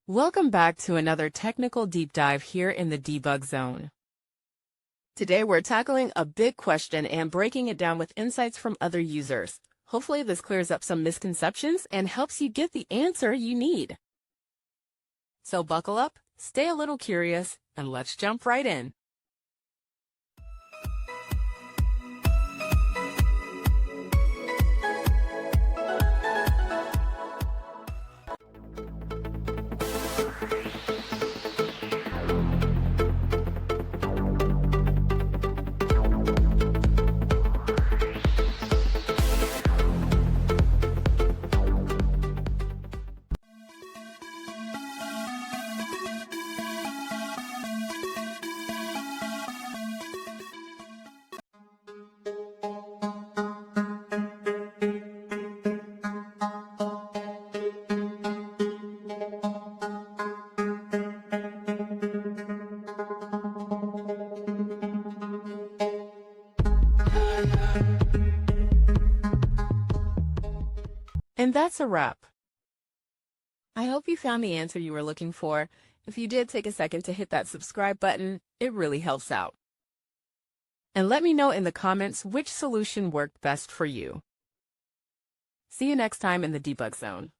Welcome back to another technical deep dive here in the debug zone. Today we're tackling a big question and breaking it down with insights from other users. Hopefully this clears up some misconceptions and helps you get the answer you need. So buckle up, stay a little curious, and let's jump right in. And that's a wrap. I hope you found the answer you were looking for. If you did, take a second to hit that subscribe button. It really helps out. And let me know in the comments which solution worked best for you. See you next time in the debug zone.